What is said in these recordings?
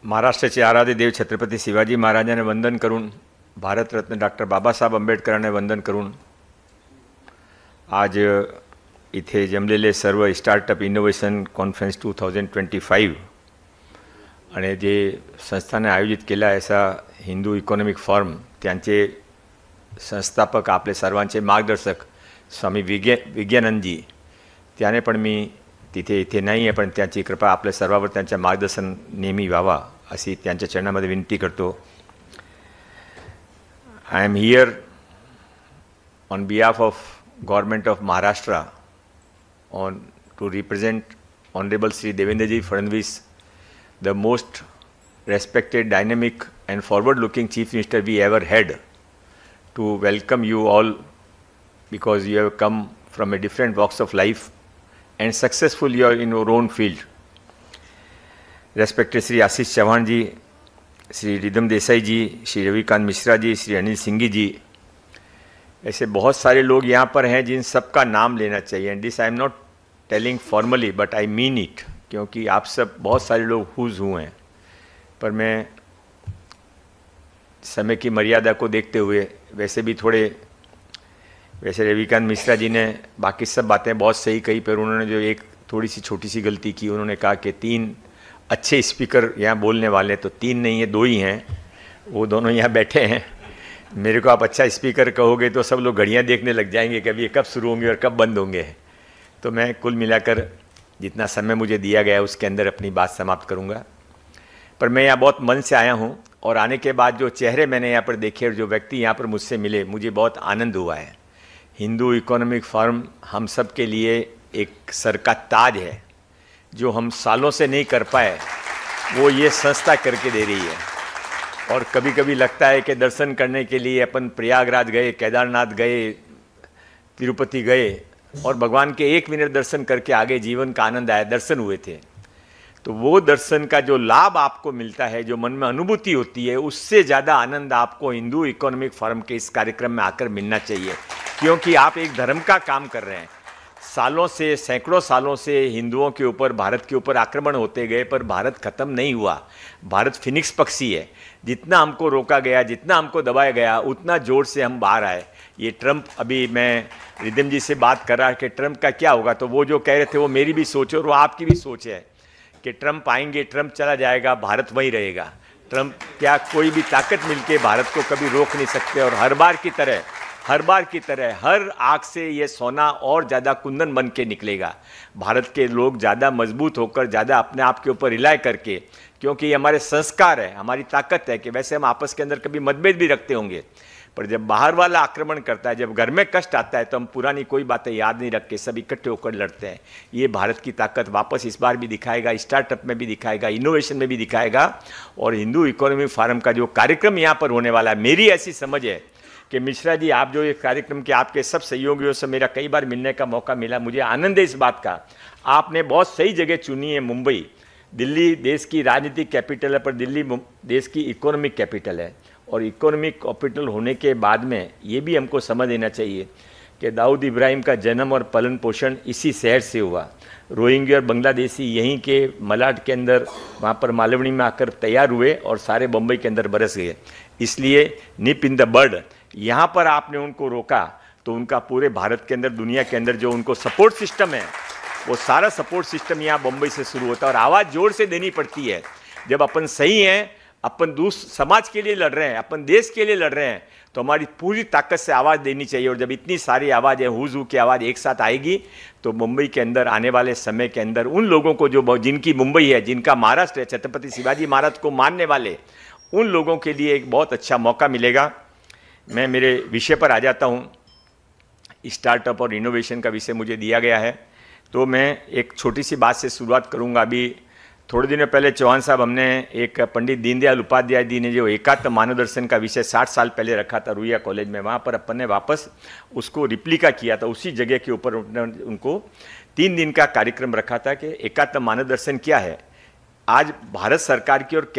महाराष्ट्राचे आराध्य देव छत्रपती शिवाजी महाराजांना वंदन करून, भारतरत्न डॉक्टर बाबासाहेब आंबेडकरांना वंदन करून आज इथे जमलेले सर्व स्टार्टअप इनोव्हेशन कॉन्फरन्स 2025 आणि जे संस्थाने आयोजित केला असा हिंदू इकॉनॉमिक फॉर्म, त्यांचे संस्थापक आपले सर्वांचे मार्गदर्शक स्वामी विज्ञानंदजी, त्याने पण मी इथे नाही आहे, पण त्यांची कृपा आपल्या सर्वांवर, त्यांचे मार्गदर्शन नेहमी व्हावा अशी त्यांच्या चरणामध्ये विनंती करतो. I am here on behalf of government of Maharashtra on to represent Honorable Shri Devendraji Fadnavis, the most respected, dynamic and forward-looking Chief Minister we ever had, to welcome you all because you have come from a different walks of life and successful you are in your own field. Respected Shri Ashish Chauhan ji, Shri Ridham Desai ji, Shri Ravikant Mishra ji, Shri Anil Singhi ji, ऐसे बहुत सारे लोग यहाँ पर हैं जिन सबका नाम लेना चाहिए. And this I am not telling formally but I mean it, क्योंकि आप सब बहुत सारे लोग हुज हुए हैं. पर मैं समय की मर्यादा को देखते हुए वैसे रविकांत मिश्रा जी ने बाकी सब बातें बहुत सही कही, पर उन्होंने जो एक थोड़ी सी छोटी सी गलती की, उन्होंने कहा कि 3 अच्छे स्पीकर यहाँ बोलने वाले, तो 3 नहीं है 2 ही हैं, वो दोनों यहाँ बैठे हैं. मेरे को आप अच्छा स्पीकर कहोगे तो सब लोग घड़ियाँ देखने लग जाएंगे कि अभी ये कब शुरू होंगे और कब बंद होंगे. तो मैं कुल मिलाकर जितना समय मुझे दिया गया उसके अंदर अपनी बात समाप्त करूँगा. पर मैं यहाँ बहुत मन से आया हूँ, और आने के बाद जो चेहरे मैंने यहाँ पर देखे और जो व्यक्ति यहाँ पर मुझसे मिले, मुझे बहुत आनंद हुआ है. हिंदू इकोनॉमिक फोरम हम सब के लिए एक सर का ताज है. जो हम सालों से नहीं कर पाए वो ये संस्था करके दे रही है. और कभी कभी लगता है कि दर्शन करने के लिए अपन प्रयागराज गए, केदारनाथ गए, तिरुपति गए और भगवान के 1 मिनट दर्शन करके आगे जीवन का आनंद आया, दर्शन हुए थे. तो वो दर्शन का जो लाभ आपको मिलता है, जो मन में अनुभूति होती है, उससे ज़्यादा आनंद आपको हिंदू इकोनॉमिक फोरम के इस कार्यक्रम में आकर मिलना चाहिए, क्योंकि आप एक धर्म का काम कर रहे हैं. सालों से, सैकड़ों सालों से हिंदुओं के ऊपर, भारत के ऊपर आक्रमण होते गए, पर भारत खत्म नहीं हुआ. भारत फिनिक्स पक्षी है. जितना हमको रोका गया, जितना हमको दबाया गया, उतना जोर से हम बाहर आए. ये ट्रंप, अभी मैं रिदम जी से बात कर रहा कि ट्रंप का क्या होगा, तो वो जो कह रहे थे वो मेरी भी सोच है और वो आपकी भी सोच है कि ट्रंप आएंगे, ट्रंप चला जाएगा, भारत वहीं रहेगा. ट्रंप क्या, कोई भी ताकत मिलके भारत को कभी रोक नहीं सकते. और हर बार की तरह हर आग से ये सोना और ज़्यादा कुंदन बन के निकलेगा. भारत के लोग ज़्यादा मजबूत होकर, ज़्यादा अपने आप के ऊपर रिलाय करके, क्योंकि ये हमारे संस्कार है, हमारी ताकत है कि वैसे हम आपस के अंदर कभी मतभेद भी रखते होंगे, पर जब बाहर वाला आक्रमण करता है, जब घर में कष्ट आता है, तो हम पुरानी कोई बातें याद नहीं रख के सब इकट्ठे होकर लड़ते हैं. ये भारत की ताकत वापस इस बार भी दिखाएगा, स्टार्टअप में भी दिखाएगा, इनोवेशन में भी दिखाएगा. और हिंदू इकोनॉमिक फोरम का जो कार्यक्रम यहाँ पर होने वाला है, मेरी ऐसी समझ है कि मिश्रा जी, आप जो ये कार्यक्रम के, आपके सब सहयोगियों से मेरा कई बार मिलने का मौका मिला, मुझे आनंद है इस बात का. आपने बहुत सही जगह चुनी है. मुंबई, दिल्ली देश की राजनीतिक कैपिटल है, पर दिल्ली देश की इकोनॉमिक कैपिटल है. और इकोनॉमिक कैपिटल होने के बाद में ये भी हमको समझ लेना चाहिए कि दाऊद इब्राहिम का जन्म और पालन पोषण इसी शहर से हुआ. रोहिंग्या और बांग्लादेशी यहीं के मलाड के अंदर, वहाँ पर मालवनी में आकर तैयार हुए और सारे बम्बई के अंदर बरस गए. इसलिए निप इन द बर्ड, यहाँ पर आपने उनको रोका, तो उनका पूरे भारत के अंदर, दुनिया के अंदर जो उनको सपोर्ट सिस्टम है, वो सारा सपोर्ट सिस्टम यहाँ बम्बई से शुरू होता है. और आवाज़ जोर से देनी पड़ती है. जब अपन सही हैं, अपन समाज के लिए लड़ रहे हैं, अपन देश के लिए लड़ रहे हैं, तो हमारी पूरी ताकत से आवाज़ देनी चाहिए. और जब इतनी सारी आवाज़ें, हुज की आवाज़ एक साथ आएगी, तो मुंबई के अंदर आने वाले समय के अंदर उन लोगों को, जो जिनकी मुंबई है, जिनका महाराष्ट्र है, छत्रपति शिवाजी महाराज को मानने वाले उन लोगों के लिए एक बहुत अच्छा मौका मिलेगा. मैं मेरे विषय पर आ जाता हूँ. स्टार्टअप और इनोवेशन का विषय मुझे दिया गया है, तो मैं एक छोटी सी बात से शुरुआत करूँगा. अभी थोड़े दिनों पहले चौहान साहब, हमने एक पंडित दीनदयाल उपाध्याय जी ने जो एकात्म मानव दर्शन का विषय 60 साल पहले रखा था रुइया कॉलेज में, वहाँ पर अपन ने वापस उसको रिप्लिका किया था. उसी जगह के ऊपर उनको 3 दिन का कार्यक्रम रखा था कि एकात्म मानव दर्शन क्या है. आज भारत सरकार की और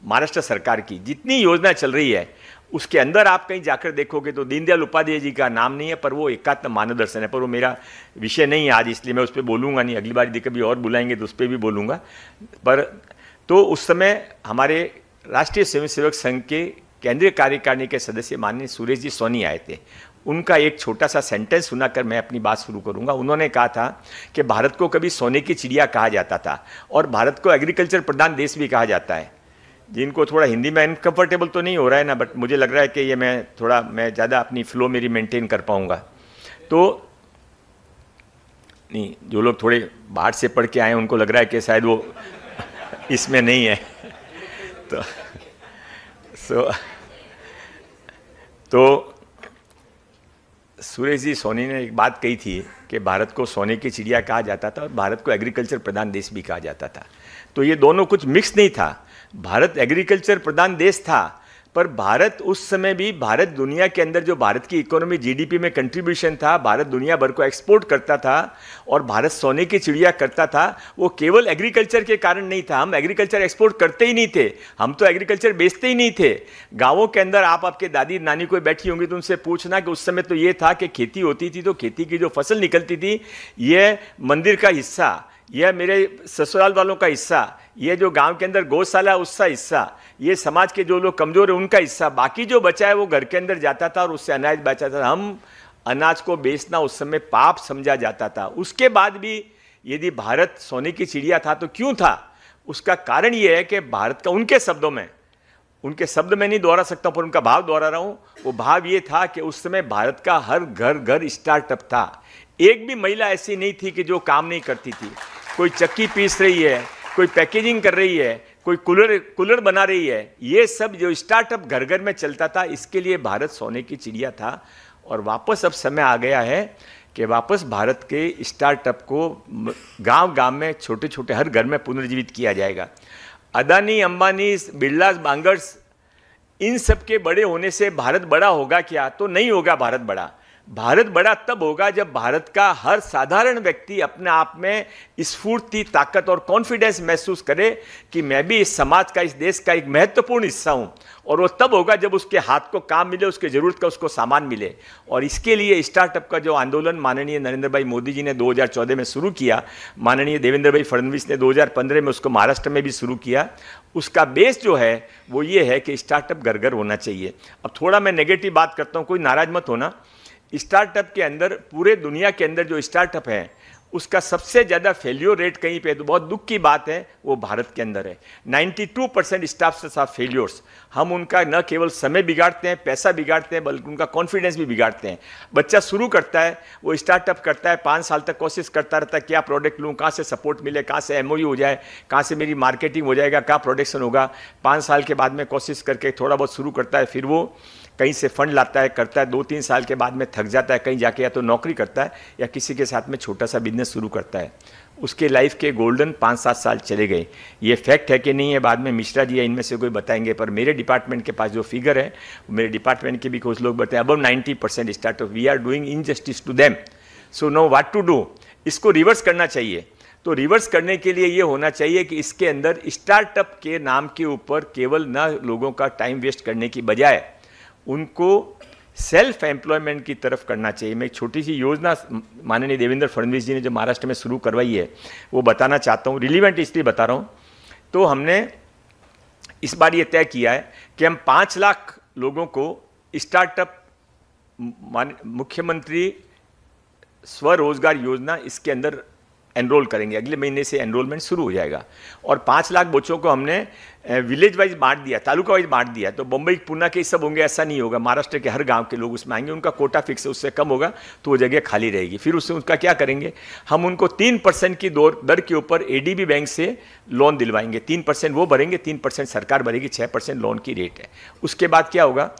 महाराष्ट्र सरकार की जितनी योजना चल रही है, उसके अंदर आप कहीं जाकर देखोगे तो दीनदयाल उपाध्याय जी का नाम नहीं है, पर वो एकात्म मानव दर्शन है. पर वो मेरा विषय नहीं है आज, इसलिए मैं उस पर बोलूँगा नहीं. अगली बार यदि कभी और बुलाएंगे तो उस पर भी बोलूँगा. पर तो उस समय हमारे राष्ट्रीय स्वयंसेवक संघ के केंद्रीय कार्यकारिणी के सदस्य माननीय सुरेश जी सोनी आए थे। उनका एक छोटा सा सेंटेंस सुनाकर मैं अपनी बात शुरू करूंगा। उन्होंने कहा था कि भारत को कभी सोने की चिड़िया कहा जाता था और भारत को एग्रीकल्चर प्रधान देश भी कहा जाता है। जिनको थोड़ा हिंदी में अनकंफर्टेबल तो नहीं हो रहा है ना, बट मुझे लग रहा है कि ये मैं ज़्यादा अपनी फ्लो मेरी मेंटेन कर पाऊंगा। तो नहीं, जो लोग थोड़े बाहर से पढ़ के आए उनको लग रहा है कि शायद वो इसमें नहीं है। तो सुरेश जी सोनी ने एक बात कही थी कि भारत को सोने की चिड़िया कहा जाता था और भारत को एग्रीकल्चर प्रधान देश भी कहा जाता था। तो ये दोनों कुछ मिक्स नहीं था। भारत एग्रीकल्चर प्रधान देश था, पर भारत उस समय भी, भारत दुनिया के अंदर जो भारत की इकोनॉमी जीडीपी में कंट्रीब्यूशन था, भारत दुनिया भर को एक्सपोर्ट करता था और भारत सोने की चिड़िया करता था, वो केवल एग्रीकल्चर के कारण नहीं था। हम एग्रीकल्चर एक्सपोर्ट करते ही नहीं थे, हम तो एग्रीकल्चर बेचते ही नहीं थे। गाँवों के अंदर आप आपके दादी नानी कोई बैठी होंगी तो उनसे पूछना कि उस समय तो ये था कि खेती होती थी तो खेती की जो फसल निकलती थी, ये मंदिर का हिस्सा, यह मेरे ससुराल वालों का हिस्सा, ये जो गांव के अंदर गौशाला उसका हिस्सा, ये समाज के जो लोग कमजोर है उनका हिस्सा, बाकी जो बचा है वो घर के अंदर जाता था और उससे अनाज बचा था। हम अनाज को बेचना उस समय पाप समझा जाता था। उसके बाद भी यदि भारत सोने की चिड़िया था तो क्यों था? उसका कारण ये है कि भारत का, उनके शब्द में नहीं दोहरा सकता पर उनका भाव दोहरा रहा हूं। वो भाव ये था कि उस समय भारत का हर घर स्टार्टअप था। एक भी महिला ऐसी नहीं थी कि जो काम नहीं करती थी। कोई चक्की पीस रही है, कोई पैकेजिंग कर रही है, कोई कूलर बना रही है, ये सब जो स्टार्टअप घर घर में चलता था, इसके लिए भारत सोने की चिड़िया था। और वापस अब समय आ गया है कि वापस भारत के स्टार्टअप को गांव में छोटे छोटे हर घर में पुनर्जीवित किया जाएगा। अदानी, अंबानी, बिरला, बांगर्स, इन सब के बड़े होने से भारत बड़ा होगा क्या? तो नहीं होगा भारत बड़ा। भारत बड़ा तब होगा जब भारत का हर साधारण व्यक्ति अपने आप में स्फूर्ति, ताकत और कॉन्फिडेंस महसूस करे कि मैं भी इस समाज का, इस देश का एक महत्वपूर्ण हिस्सा हूं। और वो तब होगा जब उसके हाथ को काम मिले, उसके जरूरत का उसको सामान मिले। और इसके लिए स्टार्टअप का जो आंदोलन माननीय नरेंद्र भाई मोदी जी ने 2014 में शुरू किया, माननीय देवेंद्र भाई फडणवीस ने 2015 में उसको महाराष्ट्र में भी शुरू किया, उसका बेस जो है वो ये है कि स्टार्टअप घर घर होना चाहिए। अब थोड़ा मैं नेगेटिव बात करता हूँ, कोई नाराज मत होना। स्टार्टअप के अंदर, पूरे दुनिया के अंदर जो स्टार्टअप है उसका सबसे ज़्यादा फेल्योर रेट कहीं पे, तो बहुत दुख की बात है, वो भारत के अंदर है। 92% स्टार्टअप्स आर फेल्योर्स। हम उनका न केवल समय बिगाड़ते हैं, पैसा बिगाड़ते हैं, बल्कि उनका कॉन्फिडेंस भी बिगाड़ते हैं। बच्चा शुरू करता है, वो स्टार्टअप करता है, 5 साल तक कोशिश करता रहता है, क्या प्रोडक्ट लूँ, कहाँ से सपोर्ट मिले, कहाँ से MOU हो जाए, कहाँ से मेरी मार्केटिंग हो जाएगा, कहाँ प्रोडक्शन होगा। 5 साल के बाद में कोशिश करके थोड़ा बहुत शुरू करता है, फिर वो कहीं से फंड लाता है, करता है, 2-3 साल के बाद में थक जाता है, कहीं जाके या तो नौकरी करता है या किसी के साथ में छोटा सा बिजनेस शुरू करता है। उसके लाइफ के गोल्डन 5-7 साल चले गए। ये फैक्ट है कि नहीं है, बाद में मिश्रा जी या इनमें से कोई बताएंगे, पर मेरे डिपार्टमेंट के पास जो फिगर है, मेरे डिपार्टमेंट के भी कुछ लोग बताएं, above 90% startup, we are doing injustice to them. So know what to do. इसको रिवर्स करना चाहिए। तो रिवर्स करने के लिए ये होना चाहिए कि इसके अंदर स्टार्टअप के नाम के ऊपर केवल न लोगों का टाइम वेस्ट करने की बजाय उनको सेल्फ एम्प्लॉयमेंट की तरफ करना चाहिए। मैं एक छोटी सी योजना माननीय देवेंद्र फडणवीस जी ने जो महाराष्ट्र में शुरू करवाई है वो बताना चाहता हूँ। रिलीवेंट इसलिए बता रहा हूँ, तो हमने इस बार ये तय किया है कि हम 5 लाख लोगों को स्टार्टअप, मुख्यमंत्री स्वरोजगार योजना, इसके अंदर एनरोल करेंगे। अगले महीने से एनरोलमेंट शुरू हो जाएगा। और 5 लाख बच्चों को हमने विलेज वाइज बांट दिया, तालुका वाइज बांट दिया। तो बम्बई, पुणे के सब होंगे ऐसा नहीं होगा, महाराष्ट्र के हर गांव के लोग उसमें आएंगे। उनका कोटा फिक्स है, उससे कम होगा तो वो जगह खाली रहेगी। फिर उससे उनका क्या करेंगे, हम उनको 3% की दर के ऊपर ADB बैंक से लोन दिलवाएंगे। 3% वो भरेंगे, 3% सरकार भरेगी, 6% लोन की रेट है। उसके बाद क्या होगा,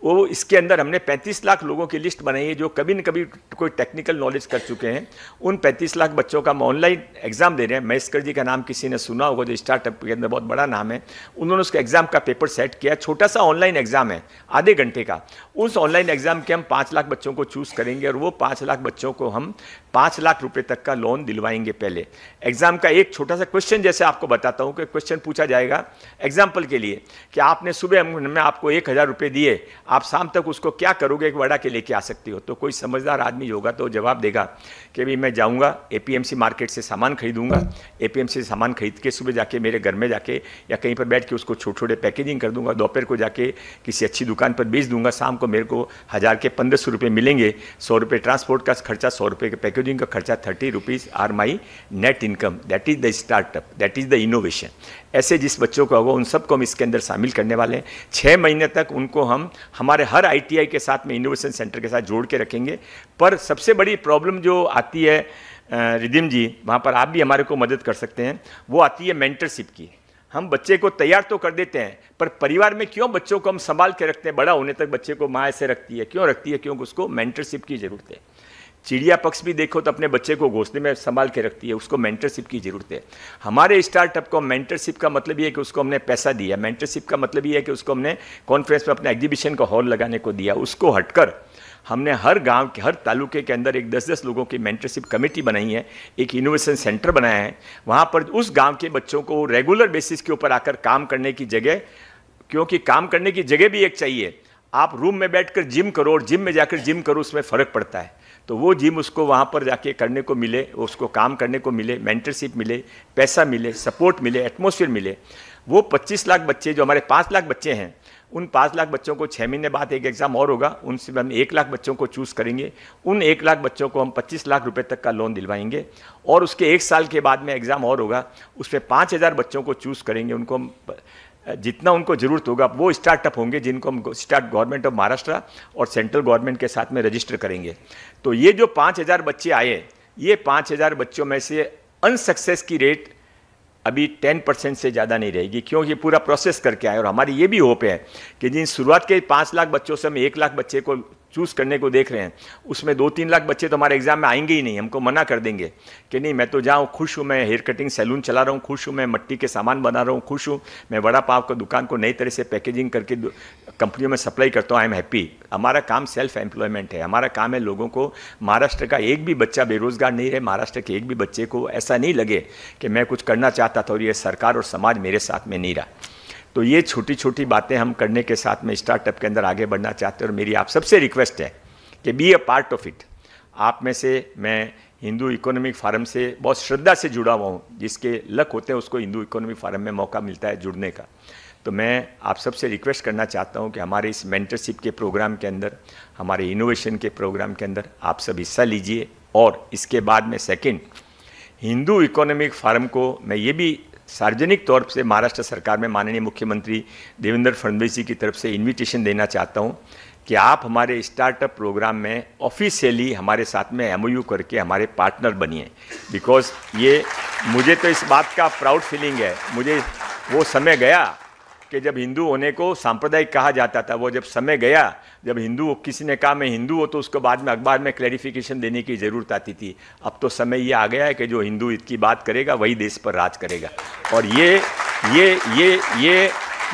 वो इसके अंदर हमने 35 लाख लोगों की लिस्ट बनाई है जो कभी न कभी कोई टेक्निकल नॉलेज कर चुके हैं। उन 35 लाख बच्चों का हम ऑनलाइन एग्जाम दे रहे हैं। महेश्कर जी का नाम किसी ने सुना होगा, जो स्टार्टअप के अंदर बहुत बड़ा नाम है। उन्होंने उसका एग्जाम का पेपर सेट किया, छोटा सा ऑनलाइन एग्जाम है, आधे घंटे का। उस ऑनलाइन एग्जाम के हम 5 लाख बच्चों को चूज़ करेंगे और वो 5 लाख बच्चों को हम 5 लाख रुपए तक का लोन दिलवाएंगे। पहले एग्जाम का एक छोटा सा क्वेश्चन जैसे आपको बताता हूँ कि क्वेश्चन पूछा जाएगा एग्जाम्पल के लिए कि आपने सुबह में आपको 1000 रुपये दिए, आप शाम तक उसको क्या करोगे, एक वड़ा के लेके आ सकते हो। तो कोई समझदार आदमी होगा तो जवाब देगा कि भाई मैं जाऊँगा APMC मार्केट से सामान खरीदूंगा, APMC से सामान खरीद के सुबह जाके मेरे घर में जाके या कहीं पर बैठ के उसको छोटे छोटे पैकेजिंग कर दूंगा, दोपहर को जाके किसी अच्छी दुकान पर बेच दूंगा, शाम को मेरे को 1000 के 1500 रुपये मिलेंगे, 100 रुपये ट्रांसपोर्ट का खर्चा, 100 रुपये के पैकेजिंग का खर्चा, 30 rupees are my net income. That is the startup, that is the innovation. ऐसे जिस बच्चों को होगा उन सबको हम इसके अंदर शामिल करने वाले हैं। 6 महीने तक उनको हम हमारे हर ITI के साथ में इनोवेशन सेंटर के साथ जोड़ के रखेंगे। पर सबसे बड़ी प्रॉब्लम जो आती है रिदिम जी, वहाँ पर आप भी हमारे को मदद कर सकते हैं, वो आती है मेंटरशिप की। हम बच्चे को तैयार तो कर देते हैं, पर परिवार में क्यों बच्चों को हम संभाल के रखते हैं, बड़ा होने तक बच्चे को माँ ऐसे रखती है, क्यों रखती है? क्योंकि उसको मेंटरशिप की ज़रूरत है। चिड़िया पक्ष भी देखो तो अपने बच्चे को घोंसले में संभाल के रखती है, उसको मेंटरशिप की ज़रूरत है। हमारे स्टार्टअप को मेंटरशिप का मतलब ये है कि उसको हमने पैसा दिया, मेंटरशिप का मतलब ये है कि उसको हमने कॉन्फ्रेंस में अपने एग्जीबिशन का हॉल लगाने को दिया। उसको हटकर हमने हर गांव के हर तालुके के अंदर एक 10-10 लोगों की मेंटरशिप कमेटी बनाई है, एक इनोवेशन सेंटर बनाया है। वहाँ पर उस गांव के बच्चों को रेगुलर बेसिस के ऊपर आकर काम करने की जगह, क्योंकि काम करने की जगह भी एक चाहिए। आप रूम में बैठकर जिम करो और जिम में जाकर जिम करो, उसमें फ़र्क पड़ता है। तो वो जिम उसको वहाँ पर जाके करने को मिले, उसको काम करने को मिले, मेंटरशिप मिले, पैसा मिले, सपोर्ट मिले, एटमॉस्फेयर मिले। वो 25 लाख बच्चे जो हमारे 5 लाख बच्चे हैं, उन 5 लाख बच्चों को 6 महीने बाद एक एग्ज़ाम और होगा, उनसे हम 1 लाख बच्चों को चूज़ करेंगे। उन 1 लाख बच्चों को हम 25 लाख रुपए तक का लोन दिलवाएंगे और उसके 1 साल के बाद में एग्ज़ाम और होगा, उसमें 5000 बच्चों को चूज़ करेंगे। उनको हम जितना उनको ज़रूरत होगा वो स्टार्टअप होंगे जिनको हम स्टार्ट गवर्नमेंट ऑफ महाराष्ट्र और सेंट्रल गवर्नमेंट के साथ में रजिस्टर करेंगे। तो ये जो 5000 बच्चे आए, ये 5000 बच्चों में से अनसक्सेस की रेट अभी 10% से ज़्यादा नहीं रहेगी, क्योंकि पूरा प्रोसेस करके आए। और हमारी ये भी होप है कि जिन शुरुआत के 5 लाख बच्चों से हम 1 लाख बच्चे को चूज़ करने को देख रहे हैं, उसमें 2-3 लाख बच्चे तो हमारे एग्जाम में आएंगे ही नहीं, हमको मना कर देंगे कि नहीं मैं तो जाऊँ, खुश हूँ, मैं हेयर कटिंग सैलून चला रहा हूँ, खुश हूँ, मैं मिट्टी के सामान बना रहा हूँ, खुश हूँ, मैं वड़ा पाव का दुकान को नई तरह से पैकेजिंग करके कंपनियों में सप्लाई करता हूँ, आई एम हैप्पी। हमारा काम सेल्फ एम्प्लॉयमेंट है, हमारा काम है लोगों को, महाराष्ट्र का एक भी बच्चा बेरोजगार नहीं रहे, महाराष्ट्र के एक भी बच्चे को ऐसा नहीं लगे कि मैं कुछ करना चाहता था और ये सरकार और समाज मेरे साथ में नहीं रहा। तो ये छोटी छोटी बातें हम करने के साथ में स्टार्टअप के अंदर आगे बढ़ना चाहते हैं। और मेरी आप सबसे रिक्वेस्ट है कि be a part of it. आप में से मैं हिंदू इकोनॉमिक फोरम से बहुत श्रद्धा से जुड़ा हुआ हूँ, जिसके लक होते हैं उसको हिंदू इकोनॉमिक फोरम में मौका मिलता है जुड़ने का। तो मैं आप सबसे रिक्वेस्ट करना चाहता हूँ कि हमारे इस मेंटरशिप के प्रोग्राम के अंदर, हमारे इनोवेशन के प्रोग्राम के अंदर आप सब हिस्सा लीजिए। और इसके बाद में सेकंड, हिंदू इकोनॉमिक फोरम को मैं ये भी सार्वजनिक तौर से महाराष्ट्र सरकार में माननीय मुख्यमंत्री देवेंद्र फडणवीस जी की तरफ से इन्विटेशन देना चाहता हूँ कि आप हमारे स्टार्टअप प्रोग्राम में ऑफिशियली हमारे साथ में MOU करके हमारे पार्टनर बनिए। बिकॉज ये मुझे तो इस बात का प्राउड फीलिंग है, मुझे वो समय गया कि जब हिंदू होने को सांप्रदायिक कहा जाता था, वो जब समय गया जब हिंदू किसी ने कहा मैं हिंदू हो तो उसको बाद में अखबार में क्लैरिफिकेशन देने की ज़रूरत आती थी। अब तो समय ये आ गया है कि जो हिंदू की बात करेगा वही देश पर राज करेगा। और ये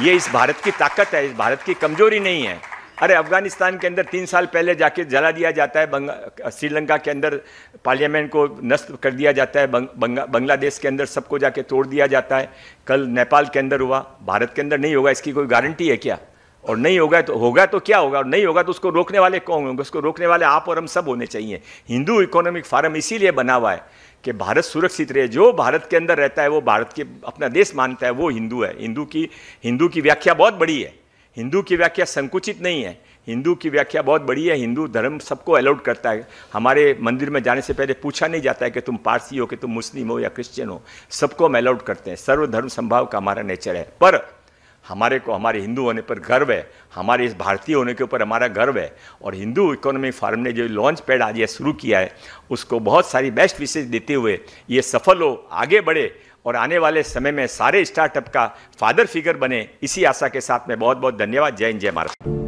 इस भारत की ताकत है, इस भारत की कमजोरी नहीं है। अरे अफगानिस्तान के अंदर 3 साल पहले जाके जला दिया जाता है, श्रीलंका के अंदर पार्लियामेंट को नष्ट कर दिया जाता है, बांग्लादेश के अंदर सबको जाके तोड़ दिया जाता है, कल नेपाल के अंदर हुआ, भारत के अंदर नहीं होगा इसकी कोई गारंटी है क्या? और नहीं होगा तो क्या होगा, और नहीं होगा तो उसको रोकने वाले कौन होंगे? उसको रोकने वाले आप और हम सब होने चाहिए। हिंदू इकोनॉमिक फोरम इसीलिए बना हुआ है कि भारत सुरक्षित रहे। जो भारत के अंदर रहता है वो भारत के अपना देश मानता है, वो हिंदू है। हिंदू की व्याख्या बहुत बड़ी है, हिंदू की व्याख्या संकुचित नहीं है, हिंदू की व्याख्या बहुत बड़ी है। हिंदू धर्म सबको अलाउड करता है। हमारे मंदिर में जाने से पहले पूछा नहीं जाता है कि तुम पारसी हो, कि तुम मुस्लिम हो या क्रिश्चियन हो, सबको हम अलाउड करते हैं। सर्वधर्म संभाव का हमारा नेचर है। पर हमारे को हमारे हिंदू होने पर गर्व है, हमारे इस भारतीय होने के ऊपर हमारा गर्व है। और हिंदू इकोनॉमिक फोरम ने जो लॉन्च पैड आज ये शुरू किया है, उसको बहुत सारी बेस्ट विशेष देते हुए ये सफल हो, आगे बढ़े और आने वाले समय में सारे स्टार्टअप का फादर फिगर बने, इसी आशा के साथ में बहुत बहुत धन्यवाद। जय हिंद, जय महाराष्ट्र।